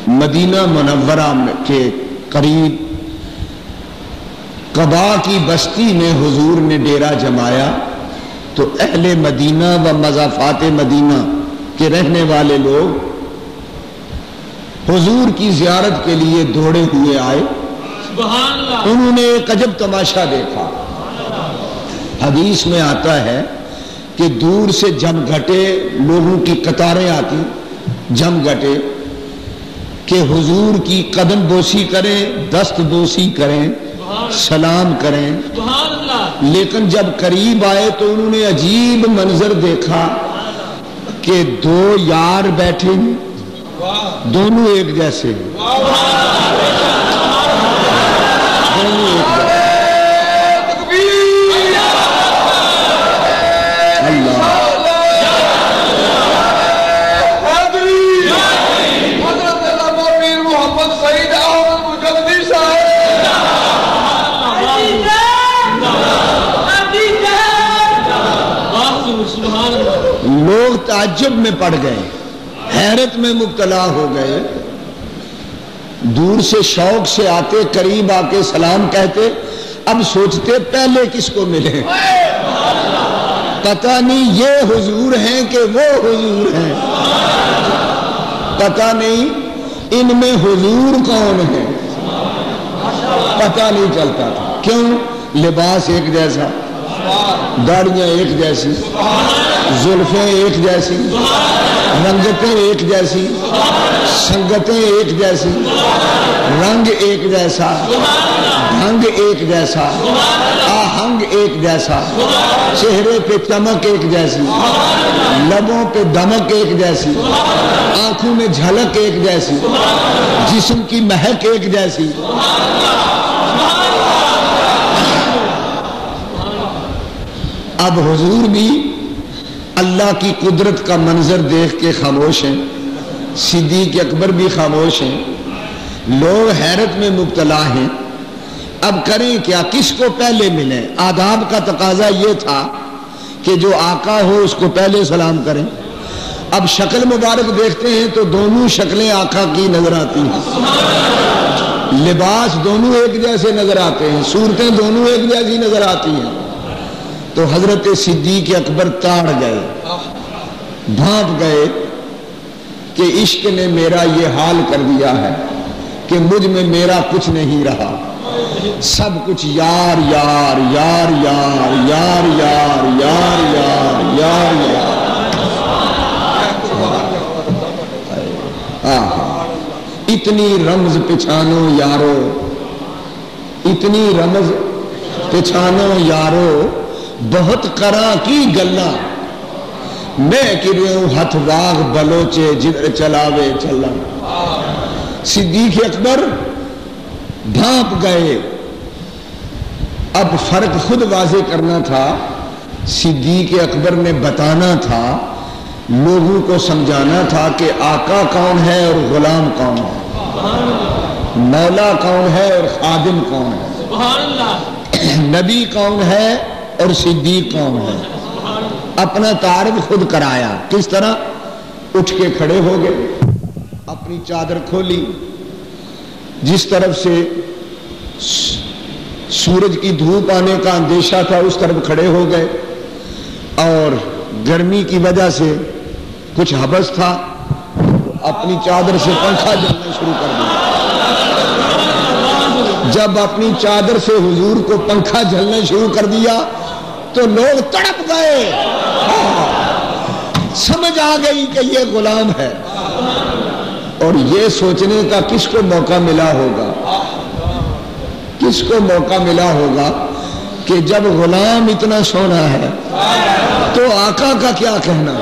مدینہ منورہ کے قریب قبا کی بستی میں حضور نے ڈیرا جمایا تو اہل مدینہ و مضافات مدینہ کے رہنے والے لوگ حضور کی زیارت کے لیے دوڑے ہوئے آئے. انہوں نے ایک عجب تماشا دیکھا. حدیث میں آتا ہے کہ دور سے جم گھٹے لوگوں کی قطاریں آتی، جم گھٹے کہ حضور کی قدم بوسی کریں، دست بوسی کریں، سلام کریں. لیکن جب قریب آئے تو انہوں نے عجیب منظر دیکھا کہ دو یار بیٹھے ہیں، دونوں ایک جیسے ہیں. لوگ تعجب میں پڑ گئے، حیرت میں مبتلا ہو گئے. دور سے شوق سے آتے، قریب آ کے سلام کہتے. اب سوچتے پہلے کس کو ملے، پتہ نہیں یہ حضور ہیں کہ وہ حضور ہیں، پتہ نہیں ان میں حضور کون ہے، پتہ نہیں چلتا تھا. کیوں؟ لباس ایک جیسا، داڑیاں ایک جیسی، زلفیں ایک جیسی، رنگتیں ایک جیسی، سنگتیں ایک جیسی، رنگ ایک جیسا، ڈھنگ ایک جیسا، آہنگ ایک جیسا، چہرے پہ چمک ایک جیسی، لبوں پہ دمک ایک جیسی، آنکھوں میں جھلک ایک جیسی، جسم کی مہک ایک جیسی. اب حضور بھی اللہ کی قدرت کا منظر دیکھ کے خاموش ہیں، صدیق اکبر بھی خاموش ہیں، لوگ حیرت میں مبتلا ہیں. اب کریں کیا، کس کو پہلے ملیں؟ آداب کا تقاضا یہ تھا کہ جو آقا ہو اس کو پہلے سلام کریں. اب شکل مبارک دیکھتے ہیں تو دونوں شکلیں آقا کی نظر آتی ہیں، لباس دونوں ایک جیسے نظر آتے ہیں، صورتیں دونوں ایک جیسی نظر آتی ہیں. تو حضرت صدیق اکبر تاڑ گئے، بھانپ گئے کہ عشق نے میرا یہ حال کر دیا ہے کہ مجھ میں میرا کچھ نہیں رہا، سب کچھ یار یار یار یار یار یار یار یار یار یار. اتنی رمز پچھانو یارو، اتنی رمز پچھانو یارو، بہت قرا کی گلا، میں کروں ہتھ واغ بلوچے جدھر چلاوے چلا. صدیق اکبر بھانپ گئے. اب فرق خود واضح کرنا تھا، صدیق اکبر نے بتانا تھا، لوگوں کو سمجھانا تھا کہ آقا کون ہے اور غلام کون ہے، مولا کون ہے اور خادم کون ہے، نبی کون ہے اور صدیق کون ہے. اپنا تعارف خود کرایا. کس طرح؟ اٹھ کے کھڑے ہو گئے، اپنی چادر کھولی، جس طرف سے سورج کی دھوپ آنے کا اندیشہ تھا اس طرف کھڑے ہو گئے، اور گرمی کی وجہ سے کچھ حبس تھا، اپنی چادر سے پنکھا جلنا شروع کر دیا. جب اپنی چادر سے حضور کو پنکھا جھلنا شروع کر دیا تو لوگ تڑپ گئے، سمجھ آ گئی کہ یہ غلام ہے. اور یہ سوچنے کا کس کو موقع ملا ہوگا، کس کو موقع ملا ہوگا کہ جب غلام اتنا سونا ہے تو آقا کا کیا کہنا.